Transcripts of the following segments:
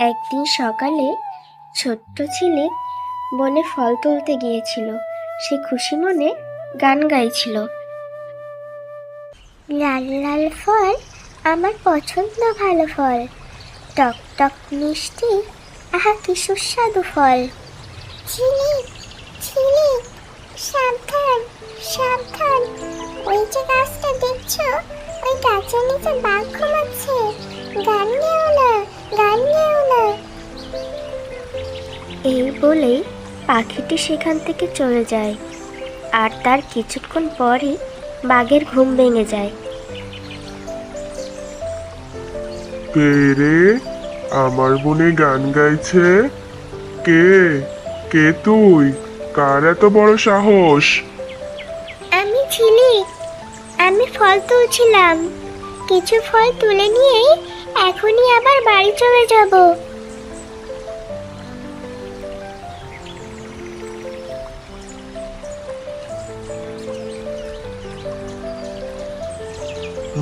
একদিন সকালে ছোট্ট ঝিলিক বনে ফল তুলতে গিয়েছিল। সে খুশি মনে গান গাইছিল। লাল লাল ফল আমার পছন্দ ভালো ফল, টক টক মিষ্টি, আহা কি সুস্বাদু ফল। ঝিলিক ঝিলিক সাবধান সাবধান, ওই যে গাছটা দেখছো, ওই গাছের নিচে বাঘ ঘুমাচ্ছে, গান গেও না গান গেও না। এই বলেই পাখিটি সেখান থেকে চলে যায়, আর তার কিছুক্ষণ পরই বাঘের ঘুম ভেঙে যায়। কে রে আমার বনে গান গাইছে? কে কে তুই? কার এত বড় সাহস? আমি ঝিলিক, আমি ফল তুলছিলাম। কিছু ফল তুলে নিয়েই এখনই আবার বাড়ি চলে যাব।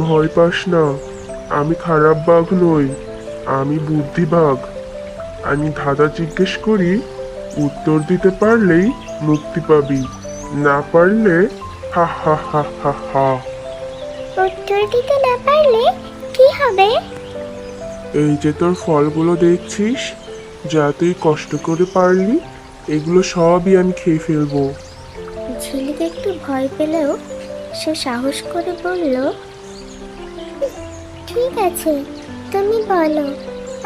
ভয় পাস না, আমি খারাপ বাঘ নই, আমি বুদ্ধি বাঘ। আমি ধাঁধা জিজ্ঞেস করি, উত্তর দিতে পারলেই মুক্তি পাবি, না পারলে হা হা হা হা হা। উত্তর দিতে না পারলে কি হবে? এই যে তোর ফলগুলো দেখছিস, যা তুই কষ্ট করে পারলি, এগুলো সবই আমি খেয়ে ফেলবো। ঝিলিক একটু ভয় পেলেও সে সাহস করে বলল, ঠিক আছে, তুমি বলো,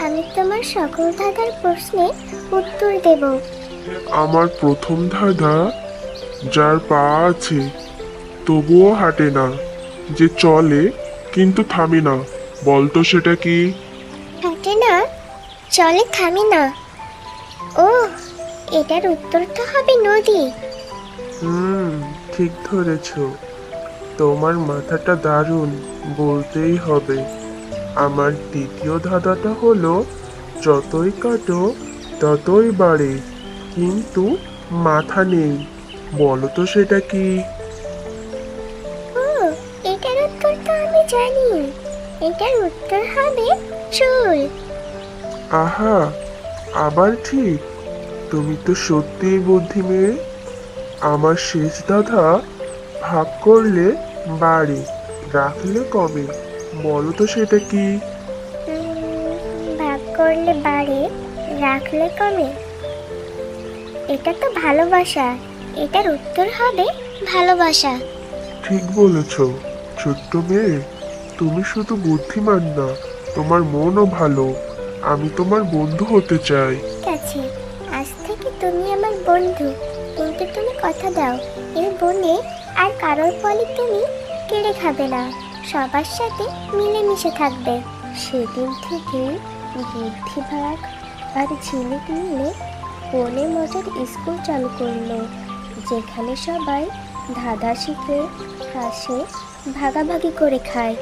আমি তোমার সকল ধাঁধার প্রশ্নের উত্তর দেব। আমার প্রথম ধাঁধা, যার পা আছে তবুও হাঁটে না, যে চলে কিন্তু থামে না, বলতো সেটা কি? হাঁটে না, চলে, থামি না। ও, এটার উত্তর তো হবে নদী। হুম, ঠিক ধরেছ। তোমার মাথাটা দারুণ, বলতেই হবে। আমার দ্বিতীয় ধাঁধাটা হলো, যতই কাটো ততই বাড়ে, কিন্তু মাথা নেই, বলো তো সেটা কি? ও, এটার উত্তর তো আমি জানি। এটার উত্তর হবে চুল। আহা, আবার ঠিক! তুমি তো সত্যিই বুদ্ধি মেয়ে। আমার শেষ ধাঁধা, ভাগ করলে বাড়ে, রাখলে কমে, বলো তো সেটা কি? ভাগ করলে বাড়ে, রাখলে কমে। এটা তো ভালোবাসা। এটার উত্তর হবে ভালোবাসা। ঠিক বলেছ ছোট্ট মেয়ে, তুমি শুধু বুদ্ধিমান না, তোমার মনও ভালো। আমি তোমার বন্ধু হতে চাই। ঠিক আছে, আজ থেকে তুমি আমার বন্ধু, কিন্তু তুমি কথা দাও, এই বনে আর কারোর ফলে তুমি কেড়ে খাবে না, সবার সাথে মিলেমিশে থাকবে। সেদিন থেকে বুদ্ধিবাগ আর ঝিলিক মিলে বনে মজার স্কুল চালু করলো, যেখানে সবাই ধাঁধা শিখে, হাসে, ভাগাভাগি করে খায়।